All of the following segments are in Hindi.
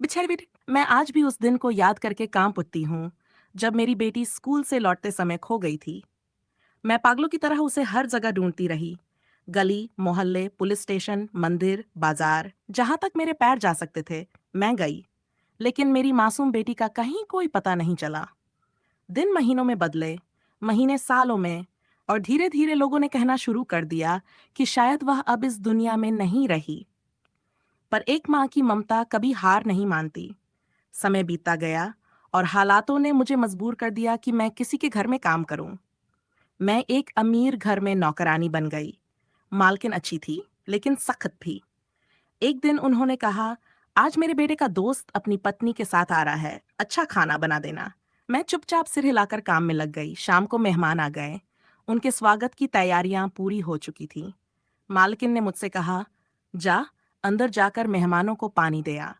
बेचारी बेटी, मैं आज भी उस दिन को याद करके कांप उठती हूँ जब मेरी बेटी स्कूल से लौटते समय खो गई थी। मैं पागलों की तरह उसे हर जगह ढूंढती रही। गली, मोहल्ले, पुलिस स्टेशन, मंदिर, बाजार, जहां तक मेरे पैर जा सकते थे मैं गई। लेकिन मेरी मासूम बेटी का कहीं कोई पता नहीं चला। दिन महीनों में बदले, महीने सालों में, और धीरे धीरे लोगों ने कहना शुरू कर दिया कि शायद वह अब इस दुनिया में नहीं रही। पर एक माँ की ममता कभी हार नहीं मानती। समय बीतता गया और हालातों ने मुझे मजबूर कर दिया कि मैं किसी के घर में काम करूं। मैं एक अमीर घर में नौकरानी बन गई। मालकिन अच्छी थी, लेकिन सख्त भी। एक दिन उन्होंने कहा, आज मेरे बेटे का दोस्त अपनी पत्नी के साथ आ रहा है, अच्छा खाना बना देना। मैं चुपचाप सिर हिलाकर काम में लग गई। शाम को मेहमान आ गए। उनके स्वागत की तैयारियां पूरी हो चुकी थी। मालकिन ने मुझसे कहा, जा, अंदर जाकर मेहमानों को पानी दे आ।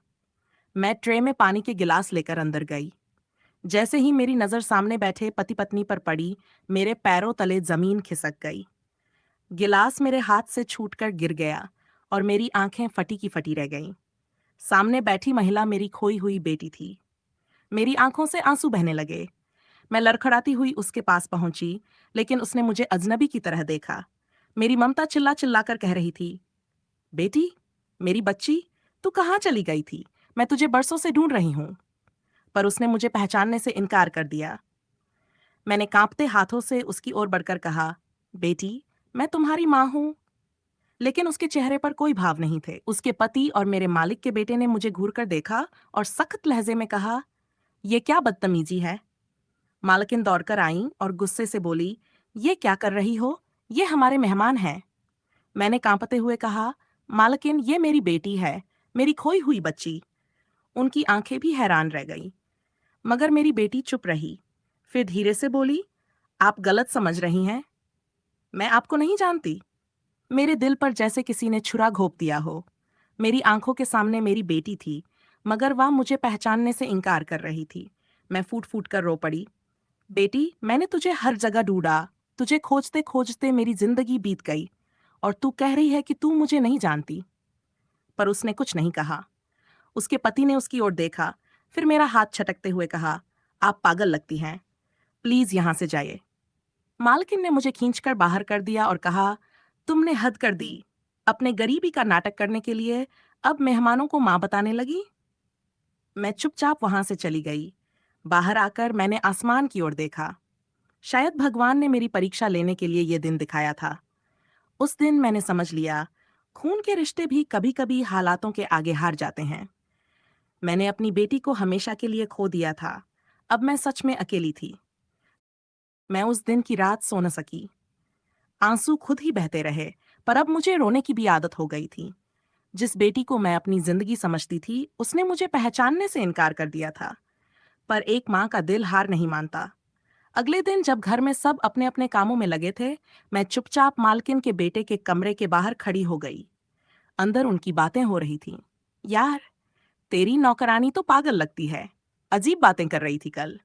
मैं ट्रे में पानी के गिलास लेकर अंदर गई। जैसे ही मेरी नजर सामने बैठे पति पत्नी पर पड़ी, मेरे पैरों तले जमीन खिसक गई। गिलास मेरे हाथ से छूटकर गिर गया और मेरी आंखें फटी की फटी रह गईं। सामने बैठी महिला मेरी खोई हुई बेटी थी। मेरी आंखों से आंसू बहने लगे। मैं लड़खड़ाती हुई उसके पास पहुंची, लेकिन उसने मुझे अजनबी की तरह देखा। मेरी ममता चिल्ला चिल्लाकर कह रही थी, बेटी, मेरी बच्ची, तू कहाँ चली गई थी? मैं तुझे बरसों से ढूंढ रही हूँ। पर उसने मुझे पहचानने से इनकार कर दिया। मैंने कांपते हाथों से उसकी ओर बढ़कर कहा, बेटी, मैं तुम्हारी माँ हूं। लेकिन उसके चेहरे पर कोई भाव नहीं थे। उसके पति और मेरे मालिक के बेटे ने मुझे घूरकर देखा और सख्त लहजे में कहा, यह क्या बदतमीजी है? मालकिन दौड़कर आई और गुस्से से बोली, ये क्या कर रही हो? ये हमारे मेहमान हैं। मैंने कांपते हुए कहा, मालकिन, ये मेरी बेटी है, मेरी खोई हुई बच्ची। उनकी आंखें भी हैरान रह गईं। मगर मेरी बेटी चुप रही। फिर धीरे से बोली, आप गलत समझ रही हैं। मैं आपको नहीं जानती। मेरे दिल पर जैसे किसी ने छुरा घोंप दिया हो। मेरी आंखों के सामने मेरी बेटी थी, मगर वह मुझे पहचानने से इनकार कर रही थी। मैं फूट फूट कर रो पड़ी। बेटी, मैंने तुझे हर जगह ढूंढा। तुझे खोजते खोजते मेरी जिंदगी बीत गई, और तू कह रही है कि तू मुझे नहीं जानती। पर उसने कुछ नहीं कहा। उसके पति ने उसकी ओर देखा, फिर मेरा हाथ छटकते हुए कहा, आप पागल लगती हैं, प्लीज यहां से जाइए। मालकिन ने मुझे खींचकर बाहर कर दिया और कहा, तुमने हद कर दी। अपने गरीबी का नाटक करने के लिए अब मेहमानों को मां बताने लगी। मैं चुपचाप वहां से चली गई। बाहर आकर मैंने आसमान की ओर देखा। शायद भगवान ने मेरी परीक्षा लेने के लिए यह दिन दिखाया था। उस दिन मैंने समझ लिया, खून के रिश्ते भी कभी कभी हालातों के आगे हार जाते हैं। मैंने अपनी बेटी को हमेशा के लिए खो दिया था। अब मैं सच में अकेली थी। मैं उस दिन की रात सो न सकी। आंसू खुद ही बहते रहे, पर अब मुझे रोने की भी आदत हो गई थी। जिस बेटी को मैं अपनी जिंदगी समझती थी, उसने मुझे पहचानने से इनकार कर दिया था। पर एक माँ का दिल हार नहीं मानता। अगले दिन जब घर में सब अपने अपने कामों में लगे थे, मैं चुपचाप मालकिन के बेटे के कमरे के बाहर खड़ी हो गई। अंदर उनकी बातें हो रही थीं। यार, तेरी नौकरानी तो पागल लगती है, अजीब बातें कर रही थी कल।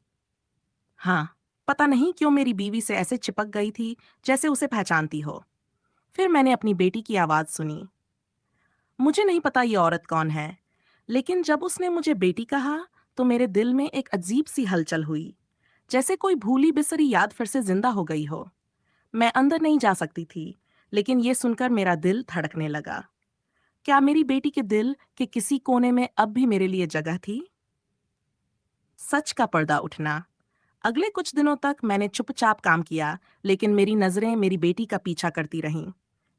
हाँ, पता नहीं क्यों मेरी बीवी से ऐसे चिपक गई थी, जैसे उसे पहचानती हो। फिर मैंने अपनी बेटी की आवाज सुनी। मुझे नहीं पता ये औरत कौन है, लेकिन जब उसने मुझे बेटी कहा, तो मेरे दिल में एक अजीब सी हलचल हुई, जैसे कोई भूली बिसरी याद फिर से जिंदा हो गई हो। मैं अंदर नहीं जा सकती थी, लेकिन ये सुनकर मेरा दिल धड़कने लगा। क्या मेरी बेटी के दिल के किसी कोने में अब भी मेरे लिए जगह थी? सच का पर्दा उठना। अगले कुछ दिनों तक मैंने चुपचाप काम किया, लेकिन मेरी नजरें मेरी बेटी का पीछा करती रहीं।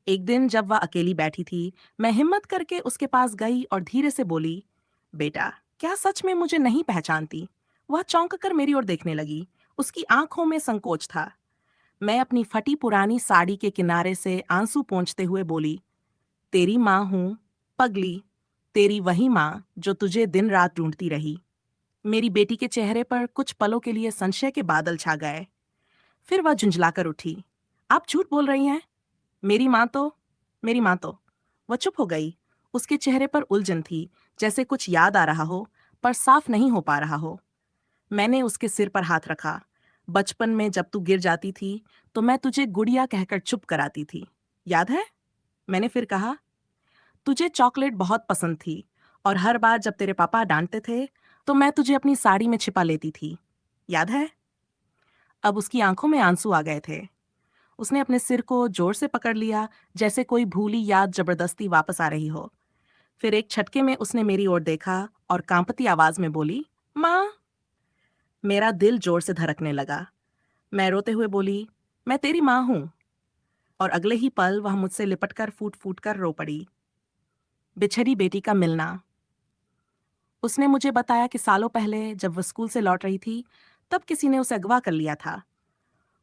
एक दिन जब वह अकेली बैठी थी, मैं हिम्मत करके उसके पास गई और धीरे से बोली, बेटा, क्या सच में मुझे नहीं पहचानती? वह चौंक कर मेरी ओर देखने लगी। उसकी आंखों में संकोच था। मैं अपनी फटी पुरानी साड़ी के किनारे से आंसू पोंछते हुए बोली, तेरी माँ हूं, पगली, तेरी वही माँ जो तुझे दिन रात ढूंढती रही। मेरी बेटी के चेहरे पर कुछ पलों के लिए संशय के बादल छा गए। फिर वह झुंझलाकर उठी। आप झूठ बोल रही हैं। मेरी माँ तो मेरी माँ तो वह चुप हो गई। उसके चेहरे पर उलझन थी, जैसे कुछ याद आ रहा हो, पर साफ नहीं हो पा रहा हो। मैंने उसके सिर पर हाथ रखा। बचपन में जब तू गिर जाती थी, तो मैं तुझे गुड़िया कहकर चुप कराती थी, याद है? मैंने फिर कहा, तुझे चॉकलेट बहुत पसंद थी, और हर बार जब तेरे पापा डांटते थे तो मैं तुझे अपनी साड़ी में छिपा लेती थी, याद है? अब उसकी आंखों में आंसू आ गए थे। उसने अपने सिर को जोर से पकड़ लिया, जैसे कोई भूली याद जबरदस्ती वापस आ रही हो। फिर एक झटके में उसने मेरी ओर देखा और कांपती आवाज में बोली, माँ। मेरा दिल जोर से धड़कने लगा। मैं रोते हुए बोली, मैं तेरी माँ हूं। और अगले ही पल वह मुझसे लिपटकर फूट फूट कर रो पड़ी। बिछड़ी बेटी का मिलना। उसने मुझे बताया कि सालों पहले जब वह स्कूल से लौट रही थी, तब किसी ने उसे अगवा कर लिया था।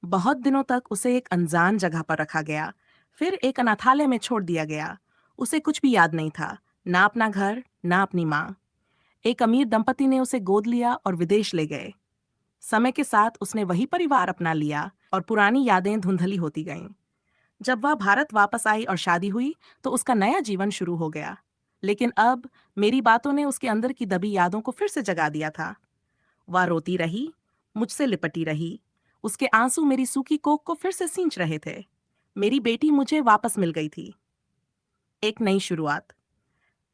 बहुत दिनों तक उसे एक अनजान जगह पर रखा गया, फिर एक अनाथालय में छोड़ दिया गया। उसे कुछ भी याद नहीं था, ना अपना घर, ना अपनी माँ। एक अमीर दंपति ने उसे गोद लिया और विदेश ले गए। समय के साथ उसने वही परिवार अपना लिया और पुरानी यादें धुंधली होती गईं। जब वह भारत वापस आई और शादी हुई, तो उसका नया जीवन शुरू हो गया। लेकिन अब मेरी बातों ने उसके अंदर की दबी यादों को फिर से जगा दिया था। वह रोती रही, मुझसे लिपटी रही। उसके आंसू मेरी सूखी कोख को फिर से सींच रहे थे। मेरी बेटी मुझे वापस मिल गई थी। एक नई शुरुआत।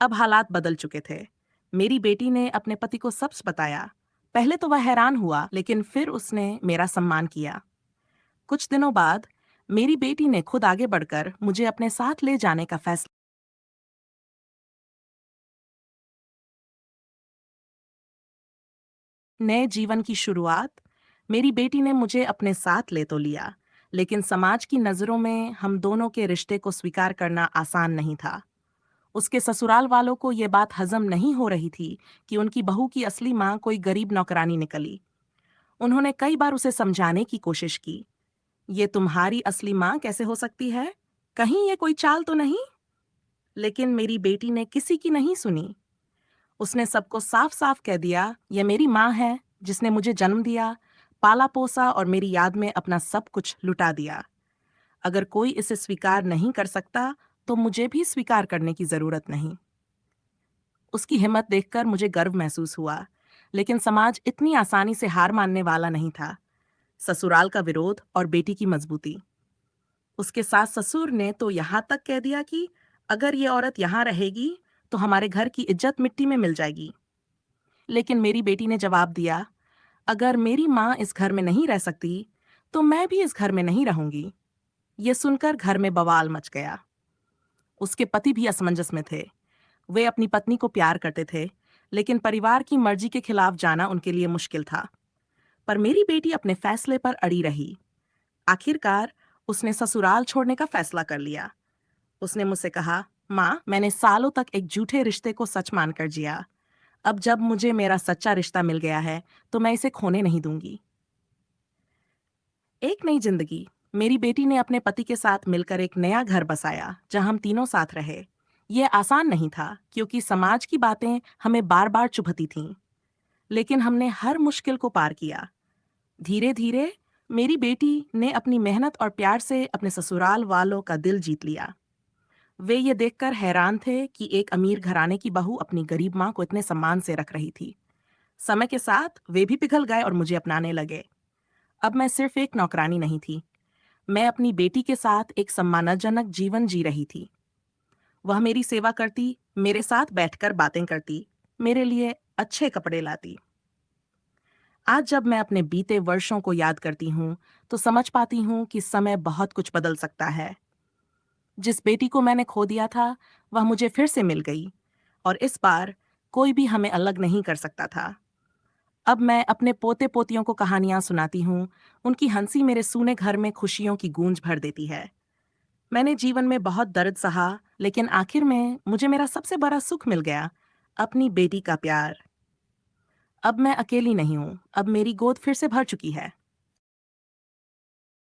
अब हालात बदल चुके थे। मेरी बेटी ने अपने पति को सब बताया। पहले तो वह हैरान हुआ, लेकिन फिर उसने मेरा सम्मान किया। कुछ दिनों बाद मेरी बेटी ने खुद आगे बढ़कर मुझे अपने साथ ले जाने का फैसला। नए जीवन की शुरुआत। मेरी बेटी ने मुझे अपने साथ ले तो लिया, लेकिन समाज की नजरों में हम दोनों के रिश्ते को स्वीकार करना आसान नहीं था। उसके ससुराल वालों को ये बात हजम नहीं हो रही थी कि उनकी बहू की असली माँ कोई गरीब नौकरानी निकली। उन्होंने कई बार उसे समझाने की कोशिश की। ये तुम्हारी असली माँ कैसे हो सकती है? कहीं ये कोई चाल तो नहीं? लेकिन मेरी बेटी ने किसी की नहीं सुनी। उसने सबको साफ साफ कह दिया, यह मेरी माँ है, जिसने मुझे जन्म दिया, पाला पोसा और मेरी याद में अपना सब कुछ लुटा दिया। अगर कोई इसे स्वीकार नहीं कर सकता, तो मुझे भी स्वीकार करने की जरूरत नहीं। उसकी हिम्मत देखकर मुझे गर्व महसूस हुआ, लेकिन समाज इतनी आसानी से हार मानने वाला नहीं था। ससुराल का विरोध और बेटी की मजबूती। उसके सास ससुर ने तो यहाँ तक कह दिया कि अगर ये औरत यहाँ रहेगी, तो हमारे घर की इज्जत मिट्टी में मिल जाएगी। लेकिन मेरी बेटी ने जवाब दिया, अगर मेरी माँ इस घर में नहीं रह सकती, तो मैं भी इस घर में नहीं रहूंगी। ये सुनकर घर में बवाल मच गया। उसके पति भी असमंजस में थे। वे अपनी पत्नी को प्यार करते थे, लेकिन परिवार की मर्जी के खिलाफ जाना उनके लिए मुश्किल था। पर मेरी बेटी अपने फैसले पर अड़ी रही। आखिरकार उसने ससुराल छोड़ने का फैसला कर लिया। उसने मुझसे कहा, माँ, मैंने सालों तक एक झूठे रिश्ते को सच मानकर जिया। अब जब मुझे मेरा सच्चा रिश्ता मिल गया है, तो मैं इसे खोने नहीं दूंगी। एक नई जिंदगी। मेरी बेटी ने अपने पति के साथ मिलकर एक नया घर बसाया, जहां हम तीनों साथ रहे। यह आसान नहीं था, क्योंकि समाज की बातें हमें बार बार चुभती थीं। लेकिन हमने हर मुश्किल को पार किया। धीरे धीरे मेरी बेटी ने अपनी मेहनत और प्यार से अपने ससुराल वालों का दिल जीत लिया। वे ये देखकर हैरान थे कि एक अमीर घराने की बहू अपनी गरीब माँ को इतने सम्मान से रख रही थी। समय के साथ वे भी पिघल गए और मुझे अपनाने लगे। अब मैं सिर्फ एक नौकरानी नहीं थी, मैं अपनी बेटी के साथ एक सम्मानजनक जीवन जी रही थी। वह मेरी सेवा करती, मेरे साथ बैठकर बातें करती, मेरे लिए अच्छे कपड़े लाती। आज जब मैं अपने बीते वर्षों को याद करती हूँ, तो समझ पाती हूँ कि समय बहुत कुछ बदल सकता है। जिस बेटी को मैंने खो दिया था, वह मुझे फिर से मिल गई, और इस बार कोई भी हमें अलग नहीं कर सकता था। अब मैं अपने पोते पोतियों को कहानियां सुनाती हूँ। उनकी हंसी मेरे सूने घर में खुशियों की गूंज भर देती है। मैंने जीवन में बहुत दर्द सहा, लेकिन आखिर में मुझे मेरा सबसे बड़ा सुख मिल गया, अपनी बेटी का प्यार। अब मैं अकेली नहीं हूँ, अब मेरी गोद फिर से भर चुकी है।